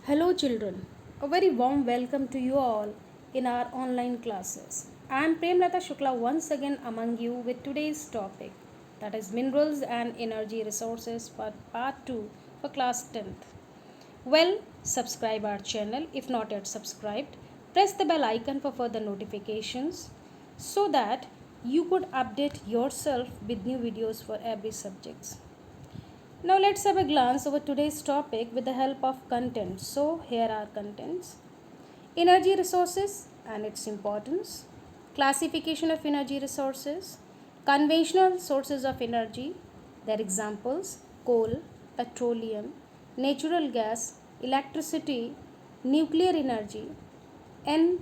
Hello, children. A very warm welcome to you all in our online classes. I am Premlata Shukla once again among you with today's topic, that is minerals and energy resources for part 2 for class 10th. Well, subscribe our channel if not yet subscribed. Press the bell icon for further notifications so that you could update yourself with new videos for every subject. Now let's have a glance over today's topic with the help of content. So here are contents. Energy resources and its importance. Classification of energy resources. Conventional sources of energy. Their examples: coal, petroleum, natural gas, electricity, nuclear energy, and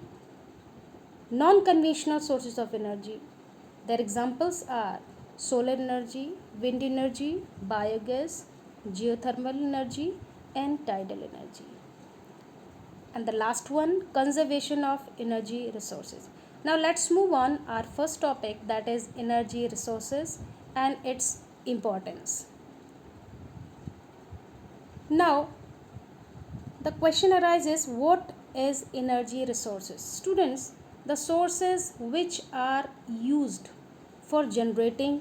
non-conventional sources of energy. Their examples are solar energy, wind energy, biogas, geothermal energy, and tidal energy. And the last one, conservation of energy resources. Now let's move on our first topic, that is energy resources and its importance. Now the question arises, what is energy resources? Students, the sources which are used for generating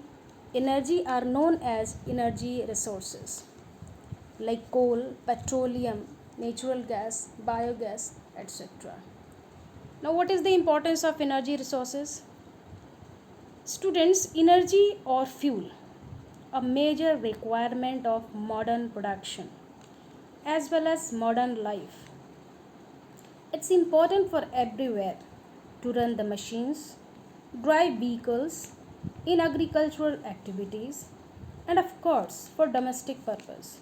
energy are known as energy resources, like coal, petroleum, natural gas, biogas, etc. Now what is the importance of energy resources? Students, energy or fuel, a major requirement of modern production as well as modern life. It's important for everywhere to run the machines, drive vehicles, in agricultural activities, and of course for domestic purpose.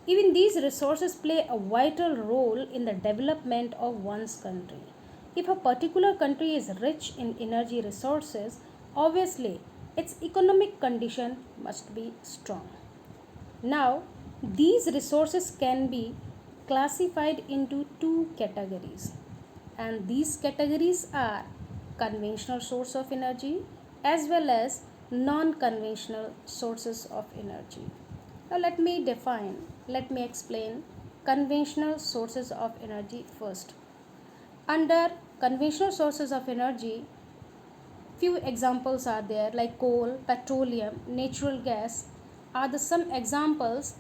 Even these resources play a vital role in the development of one's country. If a particular country is rich in energy resources, obviously its economic condition must be strong. Now, these resources can be classified into two categories, and these categories are conventional source of energy as well as non-conventional sources of energy. Now let me explain conventional sources of energy first. Under conventional sources of energy, few examples are there like coal, petroleum, natural gas are the some examples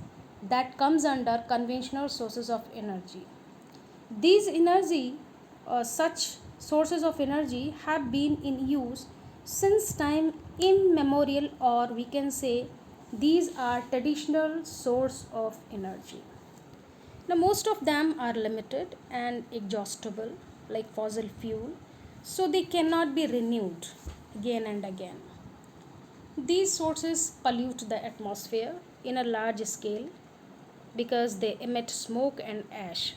that comes under conventional sources of energy. These energy such sources of energy have been in use since time immemorial, or we can say these are traditional source of energy. Now, most of them are limited and exhaustible, like fossil fuel, so they cannot be renewed again and again. These sources pollute the atmosphere in a large scale because they emit smoke and ash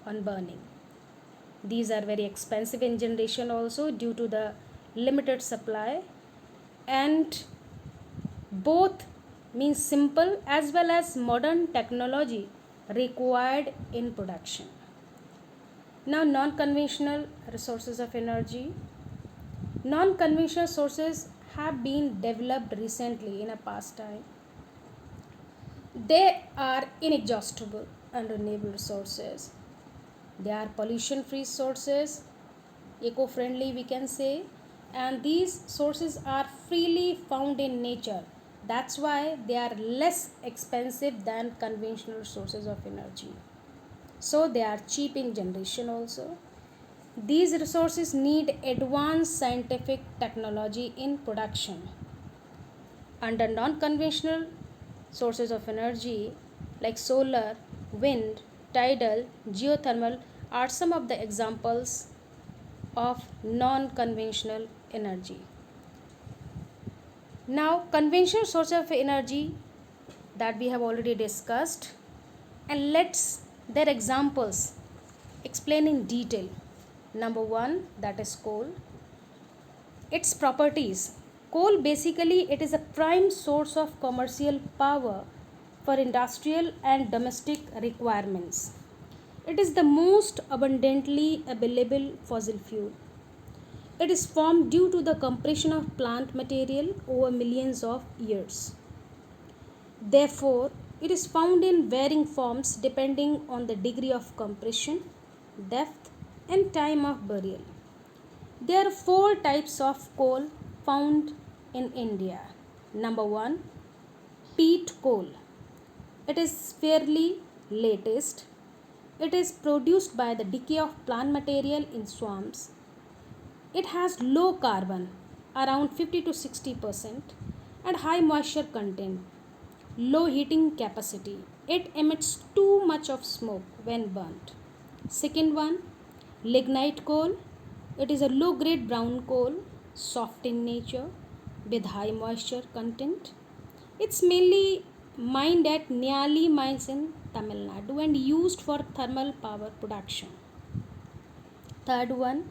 on burning. These are very expensive in generation also due to the limited supply, and both means simple as well as modern technology required in production. Now, non-conventional resources of energy. Non-conventional sources have been developed recently in a past time. They are inexhaustible and renewable resources. They are pollution free sources, eco friendly we can say, and these sources are freely found in nature. That's why they are less expensive than conventional sources of energy. So they are cheap in generation also. These resources need advanced scientific technology in production. Under non conventional sources of energy like solar, wind, tidal, geothermal are some of the examples of non conventional energy. Now, conventional sources of energy that we have already discussed, and let's their examples explain in detail. Number one, that is coal. Its properties. Coal basically it is a prime source of commercial power for industrial and domestic requirements. It is the most abundantly available fossil fuel. It is formed due to the compression of plant material over millions of years. Therefore, It is found in varying forms depending on the degree of compression, depth, and time of burial. There are four types of coal found in India. Number one, peat coal. It is fairly latest. It is produced by the decay of plant material in swamps. It has low carbon, around 50 to 60%, and high moisture content, low heating capacity. It emits too much of smoke when burnt. Second one, lignite coal. It is a low grade brown coal, soft in nature, with high moisture content. It's mainly mined at Niali mines in Tamil Nadu and used for thermal power production. Third one,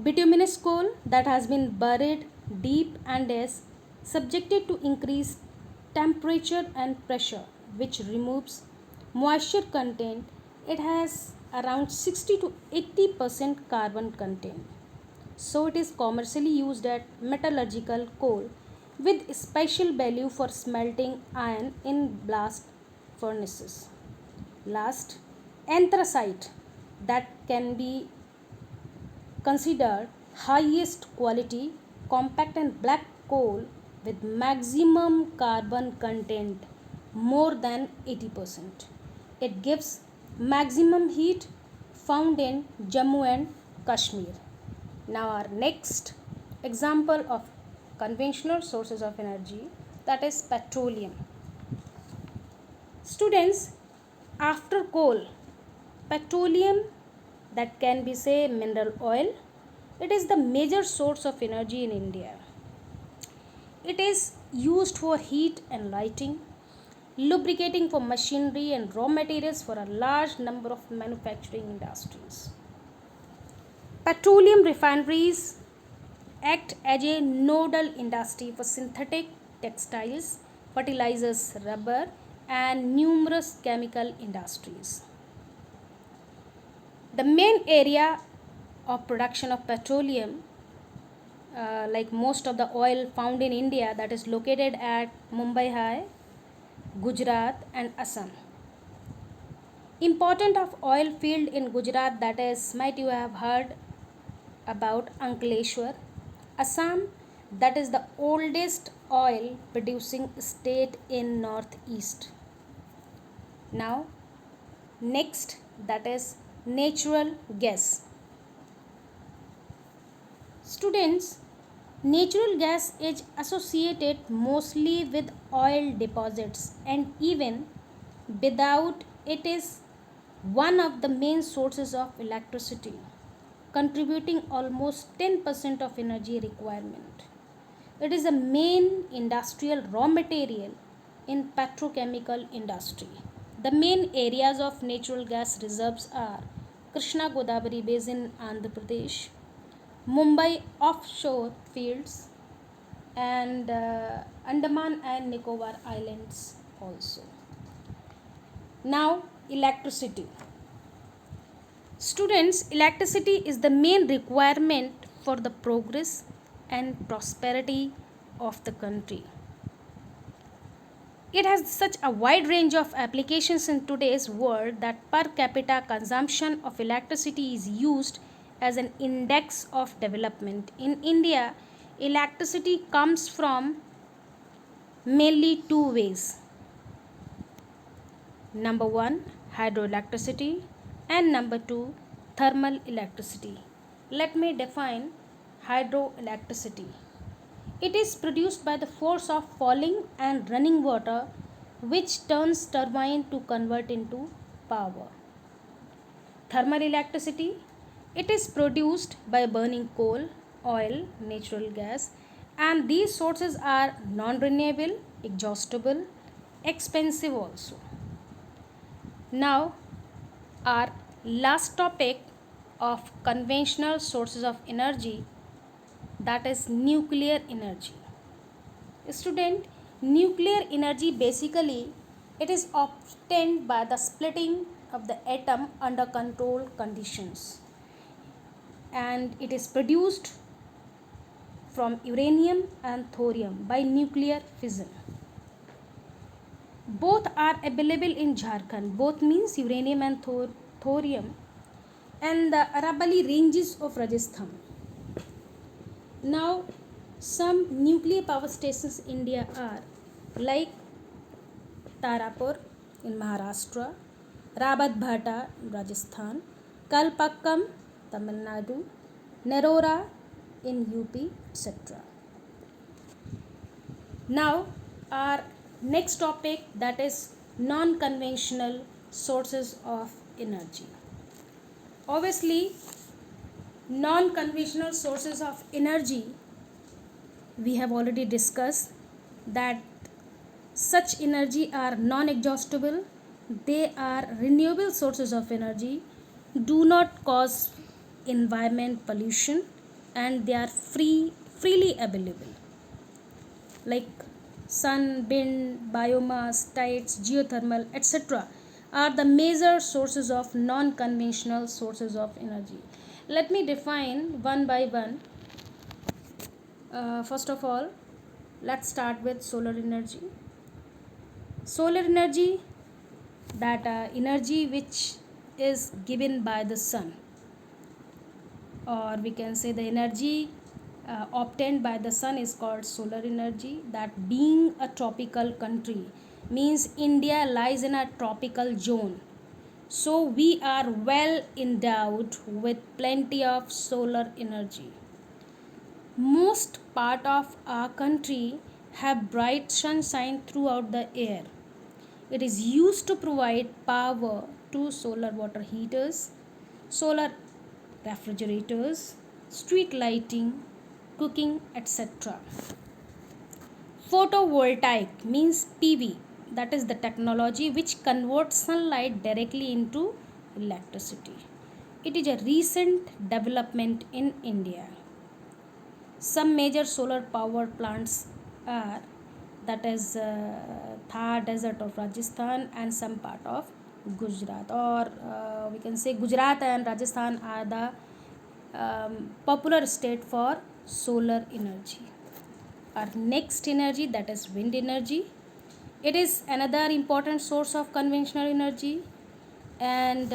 bituminous coal that has been buried deep and is subjected to increased temperature and pressure, which removes moisture content. It has around 60 to 80% carbon content. So it is commercially used at metallurgical coal with special value for smelting iron in blast furnaces. Last, anthracite that can be considered highest quality compact and black coal with maximum carbon content more than 80%. It gives maximum heat found in Jammu and Kashmir. Now our next example of conventional sources of energy, that is petroleum. Students, after coal, petroleum, that can be say mineral oil, it is the major source of energy in India. It is used for heat and lighting, lubricating for machinery and raw materials for a large number of manufacturing industries. Petroleum refineries act as a nodal industry for synthetic textiles, fertilizers, rubber, and numerous chemical industries. The main area of production of petroleum, like most of the oil found in India, that is located at Mumbai High, Gujarat, and Assam. Important of oil field in Gujarat, that is might you have heard about Ankleshwar. Assam, that is the oldest oil producing state in northeast. Now next, that is natural gas. Students, natural gas is associated mostly with oil deposits, and even without it is one of the main sources of electricity, contributing almost 10% of energy requirement. It is a main industrial raw material in petrochemical industry. The main areas of natural gas reserves are Krishna Godavari Basin, Andhra Pradesh, Mumbai offshore fields, and Andaman and Nicobar Islands also. Now, electricity. Students, electricity is the main requirement for the progress and prosperity of the country. It has such a wide range of applications in today's world that per capita consumption of electricity is used as an index of development. In India, electricity comes from mainly two ways. Number one, hydroelectricity, and number two, thermal electricity. Let me define hydroelectricity. It is produced by the force of falling and running water, which turns turbine to convert into power. Thermal electricity, it is produced by burning coal, oil, natural gas, and these sources are non-renewable, exhaustible, expensive also. Now, our last topic of conventional sources of energy, that is nuclear energy. Student, nuclear energy basically it is obtained by the splitting of the atom under controlled conditions, and it is produced from uranium and thorium by nuclear fission. Both are available in Jharkhand. Both means uranium and thorium, and the Arabali ranges of Rajasthan. Now, some nuclear power stations in India are like Tarapur in Maharashtra, Rabat Bhata in Rajasthan, Kalpakkam, Tamil Nadu, Narora in UP, etc. Now, our next topic, that is non conventional sources of energy. Obviously, non conventional sources of energy, we have already discussed that such energy are non exhaustible, they are renewable sources of energy, do not cause environment pollution, and they are freely available like sun, wind, biomass, tides, geothermal, etc. are the major sources of non conventional sources of energy. Let me define one by one. First of all, let's start with solar energy. Solar energy, that energy which is given by the sun, or we can say the energy obtained by the sun is called solar energy. That being a tropical country means India lies in a tropical zone, so we are well endowed with plenty of solar energy. Most part of our country have bright sunshine throughout the year. It is used to provide power to solar water heaters, solar refrigerators, street lighting, cooking, etc. Photovoltaic means PV, that is the technology which converts sunlight directly into electricity. It is a recent development in India. Some major solar power plants are, that is Thar desert of Rajasthan and some part of Gujarat, or we can say Gujarat and Rajasthan are the popular state for solar energy. Our next energy, that is wind energy. It is another important source of conventional energy, and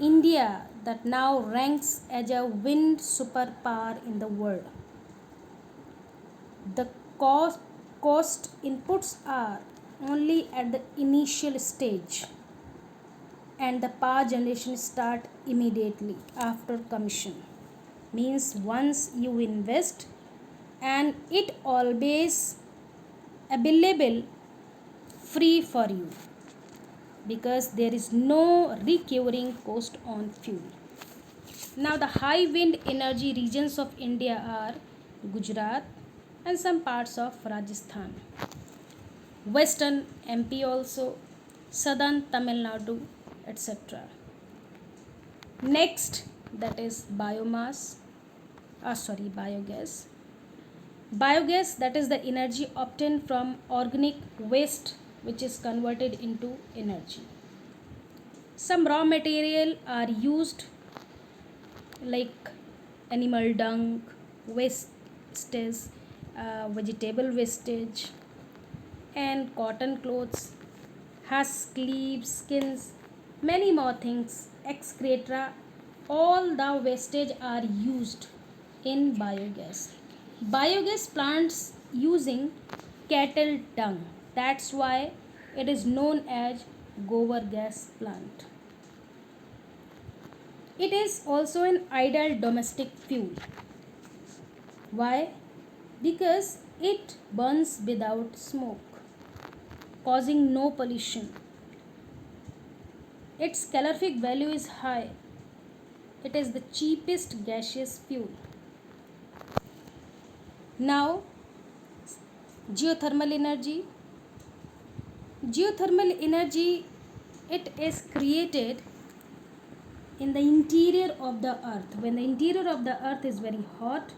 India that now ranks as a wind superpower in the world. The cost inputs are only at the initial stage, and the power generation start immediately after commission. Means once you invest, and it always available free for you, because there is no recurring cost on fuel. Now, the high wind energy regions of India are Gujarat and some parts of Rajasthan, western MP also, southern Tamil Nadu, etc. Next, that is biogas. Biogas, that is the energy obtained from organic waste which is converted into energy. Some raw material are used like animal dung, wastage, vegetable wastage, and cotton clothes, husk, leaves, skins, many more things, excreta. All the wastage are used in biogas. Biogas plants using cattle dung. That's why it is known as gobar gas plant. It is also an ideal domestic fuel. Why? Because it burns without smoke, causing no pollution. Its calorific value is high. It is the cheapest gaseous fuel. Now, geothermal energy. Geothermal energy, it is created in the interior of the earth. When the interior of the earth is very hot,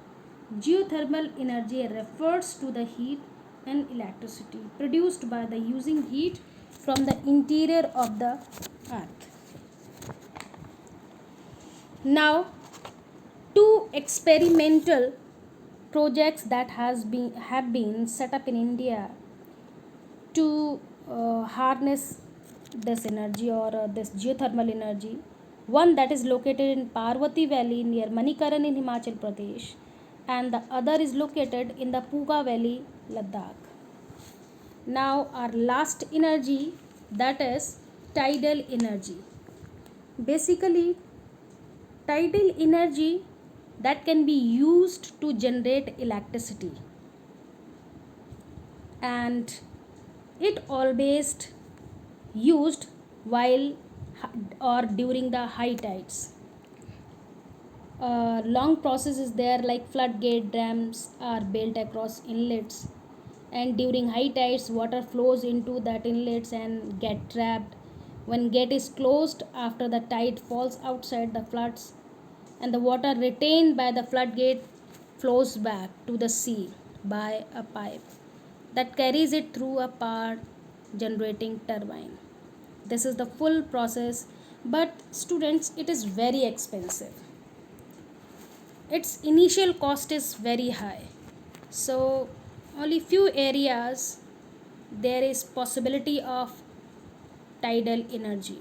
geothermal energy refers to the heat and electricity produced by the using heat from the interior of the earth. Now, two experimental projects that have been set up in India to harness this energy or this geothermal energy. One that is located in Parvati Valley near Manikaran in Himachal Pradesh, and the other is located in the Puga Valley, Ladakh. Now, our last energy, that is tidal energy. Basically, tidal energy that can be used to generate electricity, and it always used while or during the high tides. Long process is there, like floodgate dams are built across inlets, and during high tides water flows into that inlets and get trapped. When gate is closed after the tide falls outside the floods, and the water retained by the floodgate flows back to the sea by a pipe that carries it through a power generating turbine. This is the full process, but students, it is very expensive. Its initial cost is very high. So only few areas there is possibility of tidal energy.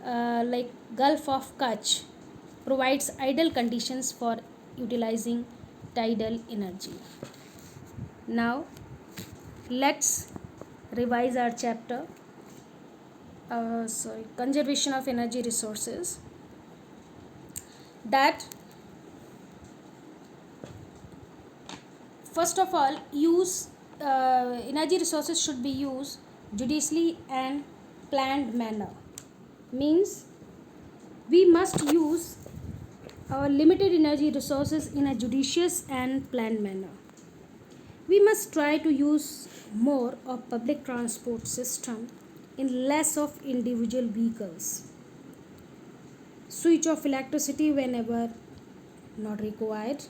Like Gulf of Kutch provides ideal conditions for utilizing tidal energy. Now let's revise our chapter. Conservation of energy resources. That first of all, use energy resources should be used judiciously and planned manner. Means we must use our limited energy resources in a judicious and planned manner. We must try to use more of public transport system in less of individual vehicles. Switch off electricity whenever not required.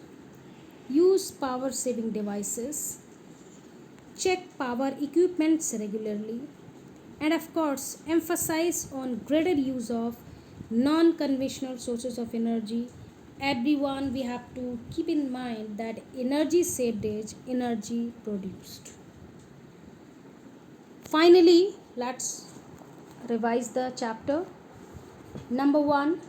Use power saving devices. Check power equipments regularly. And of course, emphasize on greater use of non conventional sources of energy. Everyone, we have to keep in mind that energy saved is energy produced. Finally, let's revise the chapter. Number 1,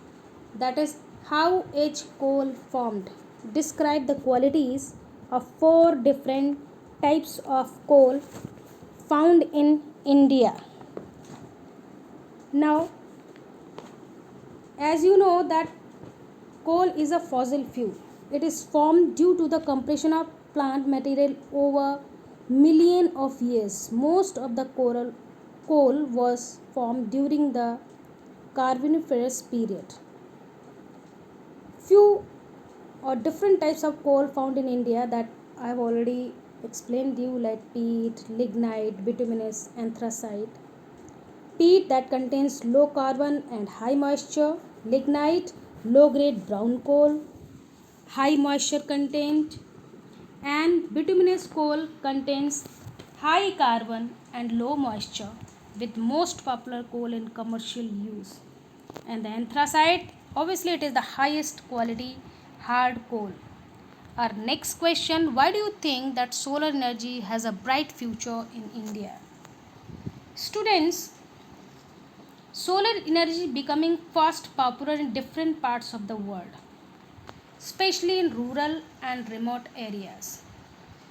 that is how is coal formed. Describe the qualities of 4 different types of coal found in India. Now, as you know that coal is a fossil fuel. It is formed due to the compression of plant material over million of years. Most of the coal was formed during the Carboniferous period. Few or different types of coal found in India that I have already explained you, like peat, lignite, bituminous, anthracite. Peat that contains low carbon and high moisture. Lignite, low grade brown coal, high moisture content. And bituminous coal contains high carbon and low moisture, with most popular coal in commercial use. And the anthracite, obviously it is the highest quality hard coal. Our next question, why do you think that solar energy has a bright future in India? Students, solar energy becoming fast popular in different parts of the world, especially in rural and remote areas,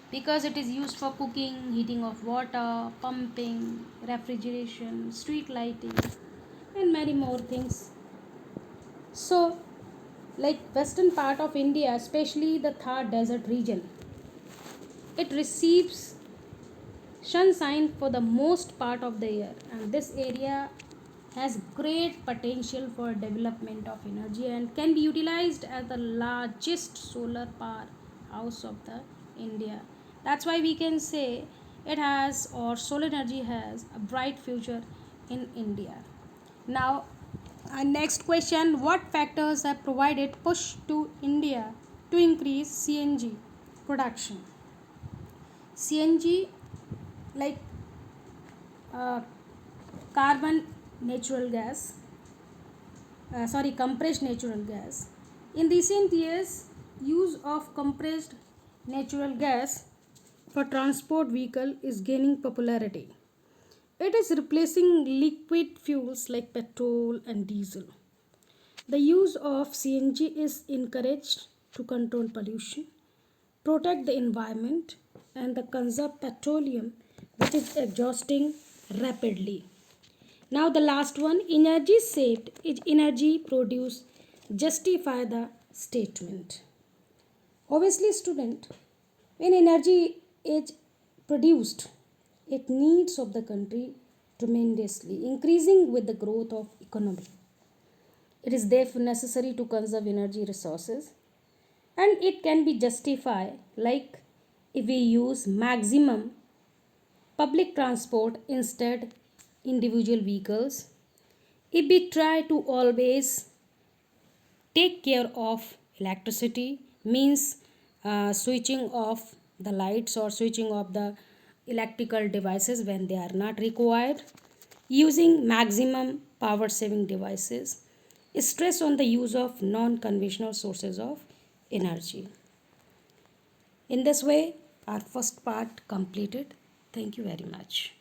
because it is used for cooking, heating of water, pumping, refrigeration, street lighting, and many more things. So, like western part of India, especially the Thar desert region, it receives sunshine for the most part of the year, and this area has great potential for development of energy and can be utilized as the largest solar power house of the India. That's why we can say it has, or solar energy has, a bright future in India. Now, our next question, what factors have provided push to India to increase CNG production? CNG, like uh, carbon natural gas, compressed natural gas. In recent years, use of compressed natural gas for transport vehicle is gaining popularity. It is replacing liquid fuels like petrol and diesel. The use of CNG is encouraged to control pollution, protect the environment, and the conserve petroleum, which is exhausting rapidly. Now the last one, energy saved is energy produced justify the statement. Obviously student, when energy is produced, it needs of the country tremendously increasing with the growth of economy. It is therefore necessary to conserve energy resources, and it can be justified like if we use maximum public transport instead individual vehicles, if we try to always take care of electricity, means switching off the lights or switching off the electrical devices when they are not required, using maximum power saving devices, stress on the use of non conventional sources of energy. In this way, our first part completed. Thank you very much.